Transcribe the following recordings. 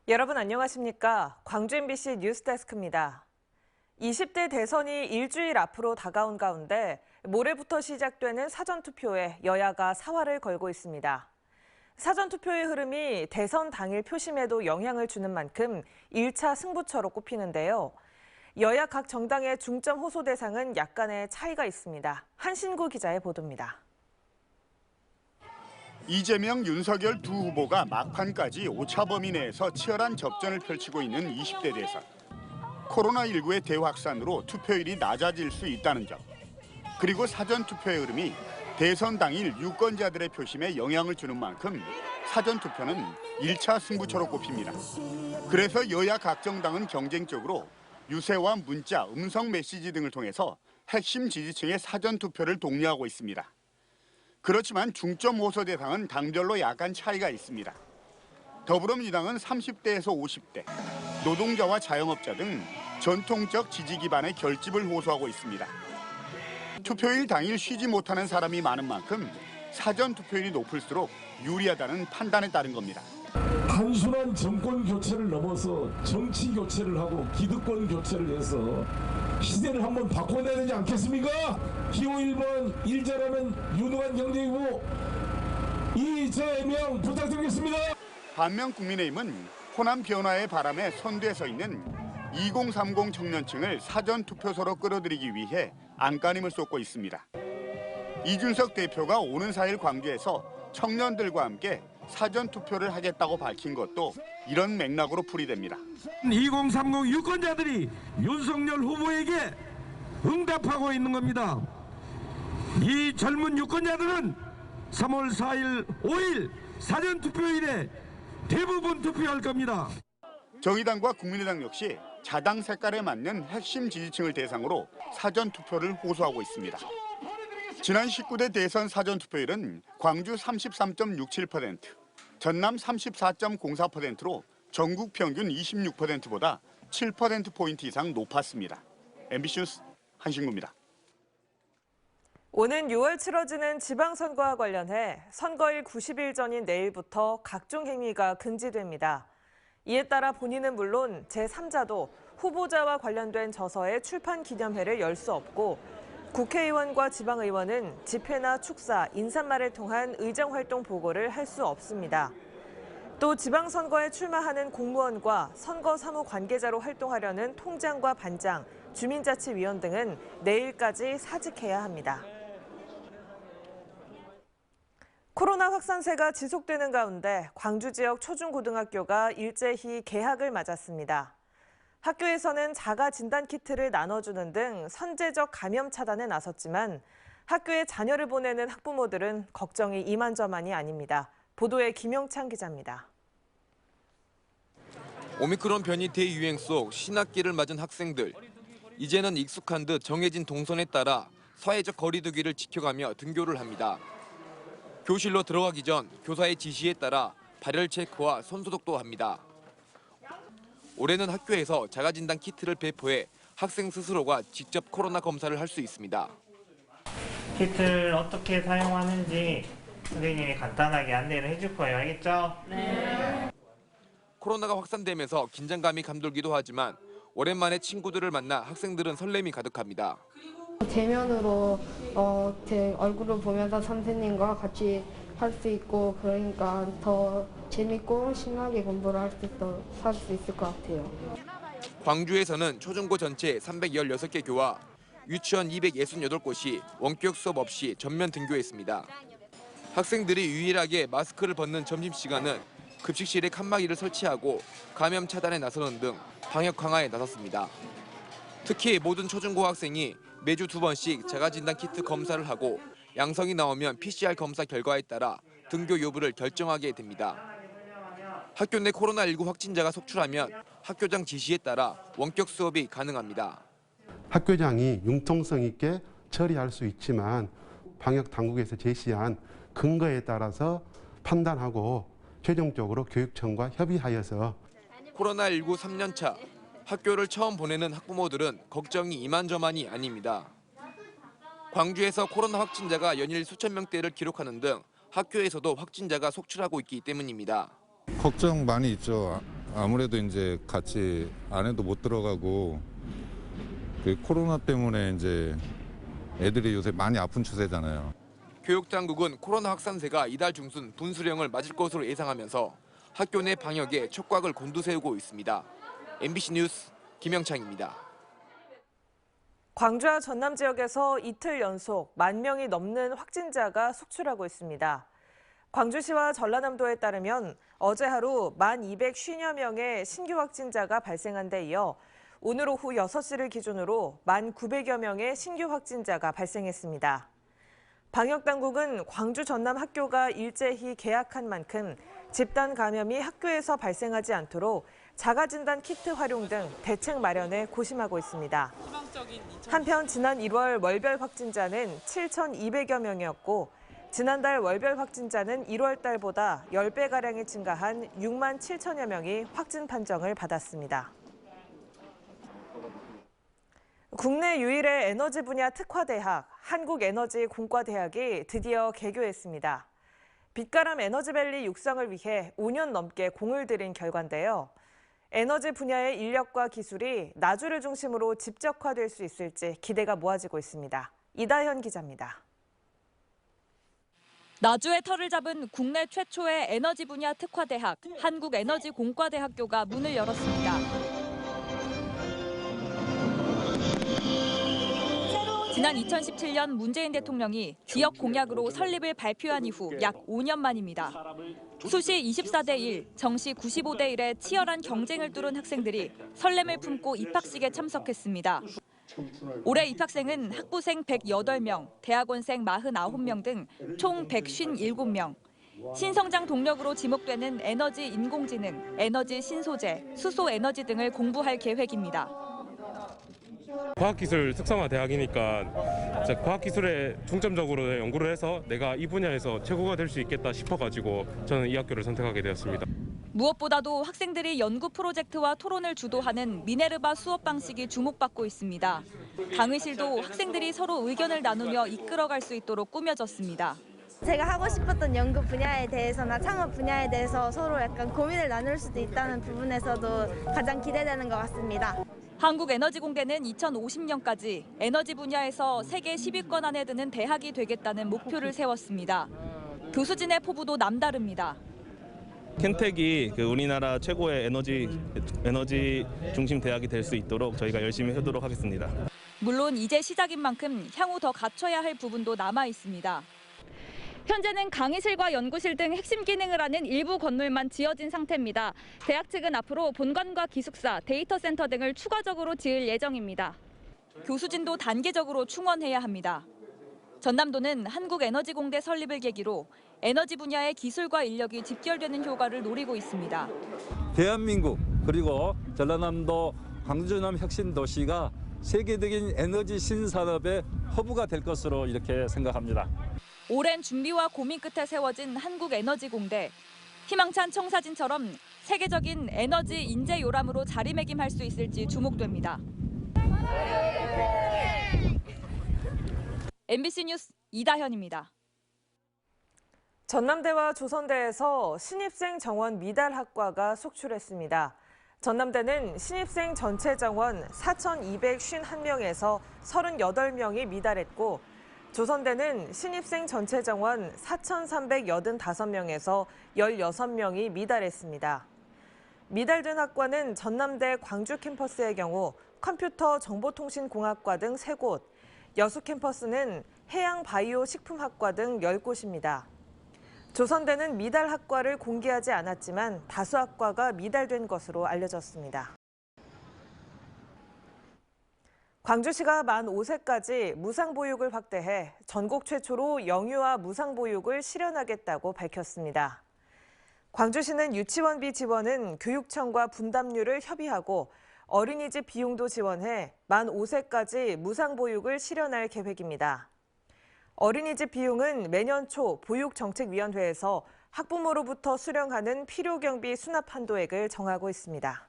여러분 안녕하십니까? 광주 MBC 뉴스데스크입니다. 20대 대선이 일주일 앞으로 다가온 가운데 모레부터 시작되는 사전투표에 여야가 사활을 걸고 있습니다. 사전투표의 흐름이 대선 당일 표심에도 영향을 주는 만큼 1차 승부처로 꼽히는데요. 여야 각 정당의 중점 호소 대상은 약간의 차이가 있습니다. 한신구 기자의 보도입니다. 이재명, 윤석열 두 후보가 막판까지 오차 범위 내에서 치열한 접전을 펼치고 있는 20대 대선. 코로나19의 대확산으로 투표율이 낮아질 수 있다는 점. 그리고 사전투표의 흐름이 대선 당일 유권자들의 표심에 영향을 주는 만큼 사전투표는 1차 승부처로 꼽힙니다. 그래서 여야 각 정당은 경쟁적으로 유세와 문자, 음성 메시지 등을 통해서 핵심 지지층의 사전투표를 독려하고 있습니다. 그렇지만 중점 호소 대상은 당별로 약간 차이가 있습니다. 더불어민주당은 30대에서 50대, 노동자와 자영업자 등 전통적 지지 기반의 결집을 호소하고 있습니다. 투표일 당일 쉬지 못하는 사람이 많은 만큼 사전 투표율이 높을수록 유리하다는 판단에 따른 겁니다. 단순한 정권 교체를 넘어서 정치 교체를 하고 기득권 교체를 해서 시대를 한번 바꿔내야 되지 않겠습니까? 기호 1번 일자라는 유능한 경제이고 이재명 부탁드리겠습니다. 반면 국민의힘은 호남 변화의 바람에 선두에 서 있는 2030 청년층을 사전투표소로 끌어들이기 위해 안간힘을 쏟고 있습니다. 이준석 대표가 오는 4일 광주에서 청년들과 함께 사전투표를 하겠다고 밝힌 것도 이런 맥락으로 풀이됩니다. 2030 유권자들이 윤석열 후보에게 응답하고 있는 겁니다. 이 젊은 유권자들은 3월 4일, 5일 사전투표일에 대부분 투표할 겁니다. 정의당과 국민의당 역시 자당 색깔에 맞는 핵심 지지층을 대상으로 사전투표를 호소하고 있습니다. 지난 19대 대선 사전투표율은 광주 33.67%, 전남 34.04%로 전국 평균 26%보다 7%포인트 이상 높았습니다. MBC 뉴스 한신구입니다. 오는 6월 치러지는 지방선거와 관련해 선거일 90일 전인 내일부터 각종 행위가 금지됩니다. 이에 따라 본인은 물론 제3자도 후보자와 관련된 저서의 출판 기념회를 열 수 없고 국회의원과 지방의원은 집회나 축사, 인사말을 통한 의정활동 보고를 할 수 없습니다. 또 지방선거에 출마하는 공무원과 선거 사무 관계자로 활동하려는 통장과 반장, 주민자치위원 등은 내일까지 사직해야 합니다. 코로나 확산세가 지속되는 가운데 광주 지역 초중고등학교가 일제히 개학을 맞았습니다. 학교에서는 자가 진단 키트를 나눠주는 등 선제적 감염 차단에 나섰지만 학교에 자녀를 보내는 학부모들은 걱정이 이만저만이 아닙니다. 보도에 김영찬 기자입니다. 오미크론 변이 대유행 속 신학기를 맞은 학생들. 이제는 익숙한 듯 정해진 동선에 따라 사회적 거리 두기를 지켜가며 등교를 합니다. 교실로 들어가기 전 교사의 지시에 따라 발열 체크와 손소독도 합니다. 올해는 학교에서 자가진단 키트를 배포해 학생 스스로가 직접 코로나 검사를 할 수 있습니다. 키트를 어떻게 사용하는지 선생님이 간단하게 안내를 해줄 거예요. 알겠죠? 네. 코로나가 확산되면서 긴장감이 감돌기도 하지만 오랜만에 친구들을 만나 학생들은 설렘이 가득합니다. 대면으로 제 얼굴을 보면서 선생님과 같이 할 수 있고 그러니까 더 재밌고 신나게 공부를 할 수 있을 것 같아요. 광주에서는 초중고 전체 316개 교와 유치원 268곳이 원격 수업 없이 전면 등교했습니다. 학생들이 유일하게 마스크를 벗는 점심시간은 급식실에 칸막이를 설치하고 감염 차단에 나서는 등 방역 강화에 나섰습니다. 특히 모든 초중고 학생이 매주 2번씩 자가진단 키트 검사를 하고 양성이 나오면 PCR 검사 결과에 따라 등교 여부를 결정하게 됩니다. 학교 내 코로나19 확진자가 속출하면 학교장 지시에 따라 원격 수업이 가능합니다. 학교장이 융통성 있게 처리할 수 있지만 방역 당국에서 제시한 근거에 따라서 판단하고 최종적으로 교육청과 협의하여서 코로나19 3년차 학교를 처음 보내는 학부모들은 걱정이 이만저만이 아닙니다. 광주에서 코로나 확진자가 연일 수천 명대를 기록하는 등 학교에서도 확진자가 속출하고 있기 때문입니다. 걱정 많이 있죠. 아무래도 이제 같이 안에도 못 들어가고 그 코로나 때문에 이제 애들이 요새 많이 아픈 추세잖아요. 교육당국은 코로나 확산세가 이달 중순 분수령을 맞을 것으로 예상하면서 학교 내 방역에 촉각을 곤두세우고 있습니다. MBC 뉴스 김영창입니다. 광주와 전남 지역에서 이틀 연속 10,000명이 넘는 확진자가 속출하고 있습니다. 광주시와 전라남도에 따르면 어제 하루 1,250여 명의 신규 확진자가 발생한 데 이어 오늘 오후 6시를 기준으로 1,900여 명의 신규 확진자가 발생했습니다. 방역당국은 광주 전남 학교가 일제히 개학한 만큼 집단 감염이 학교에서 발생하지 않도록 자가진단 키트 활용 등 대책 마련에 고심하고 있습니다. 한편 지난 1월 월별 확진자는 7,200여 명이었고 지난달 월별 확진자는 1월 달보다 10배가량이 증가한 6만 7천여 명이 확진 판정을 받았습니다. 국내 유일의 에너지 분야 특화대학 한국에너지공과대학이 드디어 개교했습니다. 빛가람 에너지밸리 육성을 위해 5년 넘게 공을 들인 결과인데요. 에너지 분야의 인력과 기술이 나주를 중심으로 집적화될 수 있을지 기대가 모아지고 있습니다. 이다현 기자입니다. 나주의 터를 잡은 국내 최초의 에너지 분야 특화대학 한국에너지공과대학교가 문을 열었습니다. 지난 2017년 문재인 대통령이 지역 공약으로 설립을 발표한 이후 약 5년 만입니다. 수시 24대 1, 정시 95대 1의 치열한 경쟁을 뚫은 학생들이 설렘을 품고 입학식에 참석했습니다. 올해 입학생은 학부생 108명, 대학원생 49명 등 총 157명. 신성장 동력으로 지목되는 에너지 인공지능, 에너지 신소재, 수소 에너지 등을 공부할 계획입니다. 과학기술 특성화 대학이니까 과학기술에 중점적으로 연구를 해서 내가 이 분야에서 최고가 될 수 있겠다 싶어가지고 저는 이 학교를 선택하게 되었습니다. 무엇보다도 학생들이 연구 프로젝트와 토론을 주도하는 미네르바 수업 방식이 주목받고 있습니다. 강의실도 학생들이 서로 의견을 나누며 이끌어갈 수 있도록 꾸며졌습니다. 제가 하고 싶었던 연구 분야에 대해서나 창업 분야에 대해서 서로 약간 고민을 나눌 수도 있다는 부분에서도 가장 기대되는 것 같습니다. 한국에너지공대는 2050년까지 에너지 분야에서 세계 10위권 안에 드는 대학이 되겠다는 목표를 세웠습니다. 교수진의 포부도 남다릅니다. 켄텍이 우리나라 최고의 에너지 중심 대학이 될 수 있도록 저희가 열심히 하도록 하겠습니다. 물론 이제 시작인 만큼 향후 더 갖춰야 할 부분도 남아 있습니다. 현재는 강의실과 연구실 등 핵심 기능을 하는 일부 건물만 지어진 상태입니다. 대학 측은 앞으로 본관과 기숙사, 데이터 센터 등을 추가적으로 지을 예정입니다. 교수진도 단계적으로 충원해야 합니다. 전남도는 한국에너지공대 설립을 계기로 에너지 분야의 기술과 인력이 집결되는 효과를 노리고 있습니다. 대한민국 그리고 전라남도 광주남 혁신도시가 세계적인 에너지 신산업의 허브가 될 것으로 이렇게 생각합니다. 오랜 준비와 고민 끝에 세워진 한국에너지공대. 희망찬 청사진처럼 세계적인 에너지 인재 요람으로 자리매김할 수 있을지 주목됩니다. MBC 뉴스 이다현입니다. 전남대와 조선대에서 신입생 정원 미달 학과가 속출했습니다. 전남대는 신입생 전체 정원 4,251명에서 38명이 미달했고 조선대는 신입생 전체 정원 4,385명에서 16명이 미달했습니다. 미달된 학과는 전남대 광주 캠퍼스의 경우 컴퓨터 정보통신공학과 등 3곳, 여수 캠퍼스는 해양바이오식품학과 등 10곳입니다. 조선대는 미달 학과를 공개하지 않았지만 다수 학과가 미달된 것으로 알려졌습니다. 광주시가 만 5세까지 무상보육을 확대해 전국 최초로 영유아 무상보육을 실현하겠다고 밝혔습니다. 광주시는 유치원비 지원은 교육청과 분담률을 협의하고 어린이집 비용도 지원해 만 5세까지 무상보육을 실현할 계획입니다. 어린이집 비용은 매년 초 보육정책위원회에서 학부모로부터 수령하는 필요경비 수납 한도액을 정하고 있습니다.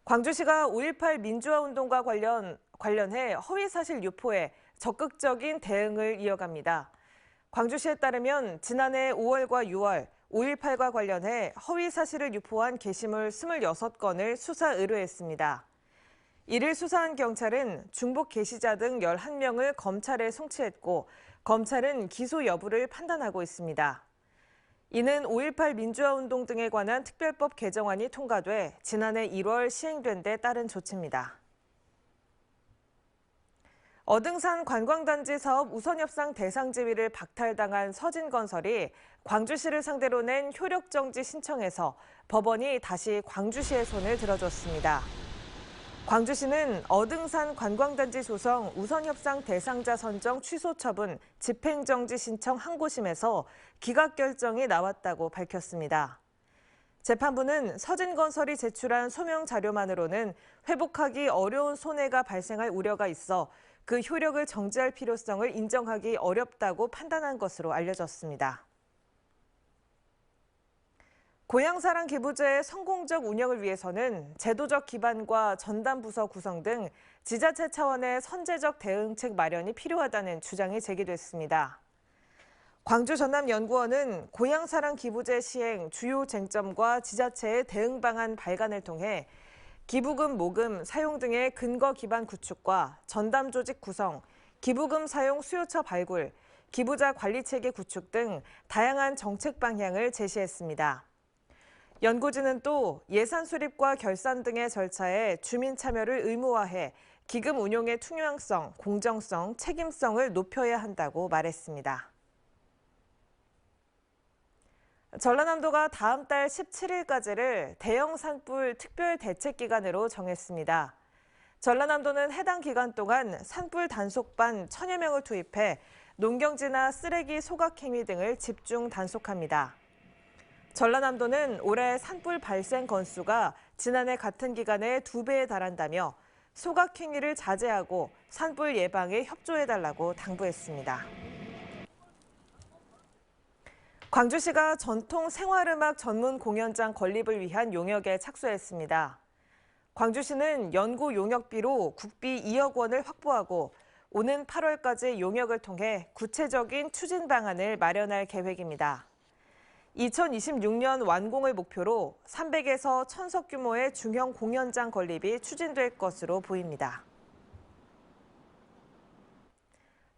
광주시가 5.18 민주화운동과 관련해 허위사실 유포에 적극적인 대응을 이어갑니다. 광주시에 따르면 지난해 5월과 6월 5.18과 관련해 허위 사실을 유포한 게시물 26건을 수사 의뢰했습니다. 이를 수사한 경찰은 중복 게시자 등 11명을 검찰에 송치했고 검찰은 기소 여부를 판단하고 있습니다. 이는 5.18 민주화운동 등에 관한 특별법 개정안이 통과돼 지난해 1월 시행된 데 따른 조치입니다. 어등산 관광단지 사업 우선협상 대상 지위를 박탈당한 서진건설이 광주시를 상대로 낸 효력정지 신청에서 법원이 다시 광주시의 손을 들어줬습니다. 광주시는 어등산 관광단지 조성 우선협상 대상자 선정 취소 처분 집행정지 신청 항고심에서 기각 결정이 나왔다고 밝혔습니다. 재판부는 서진건설이 제출한 소명 자료만으로는 회복하기 어려운 손해가 발생할 우려가 있어 그 효력을 정지할 필요성을 인정하기 어렵다고 판단한 것으로 알려졌습니다. 고향사랑 기부제의 성공적 운영을 위해서는 제도적 기반과 전담부서 구성 등 지자체 차원의 선제적 대응책 마련이 필요하다는 주장이 제기됐습니다. 광주 전남연구원은 고향사랑 기부제 시행 주요 쟁점과 지자체의 대응 방안 발간을 통해 기부금 모금 사용 등의 근거 기반 구축과 전담 조직 구성, 기부금 사용 수요처 발굴, 기부자 관리 체계 구축 등 다양한 정책 방향을 제시했습니다. 연구진은 또 예산 수립과 결산 등의 절차에 주민 참여를 의무화해 기금 운용의 투명성, 공정성, 책임성을 높여야 한다고 말했습니다. 전라남도가 다음 달 17일까지를 대형 산불 특별 대책 기간으로 정했습니다. 전라남도는 해당 기간 동안 산불 단속반 1000여 명을 투입해 농경지나 쓰레기 소각 행위 등을 집중 단속합니다. 전라남도는 올해 산불 발생 건수가 지난해 같은 기간의 2배에 달한다며 소각 행위를 자제하고 산불 예방에 협조해달라고 당부했습니다. 광주시가 전통 생활음악 전문 공연장 건립을 위한 용역에 착수했습니다. 광주시는 연구 용역비로 국비 2억 원을 확보하고 오는 8월까지 용역을 통해 구체적인 추진 방안을 마련할 계획입니다. 2026년 완공을 목표로 300에서 1000석 규모의 중형 공연장 건립이 추진될 것으로 보입니다.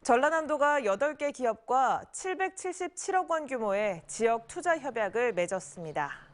전라남도가 8개 기업과 777억 원 규모의 지역 투자 협약을 맺었습니다.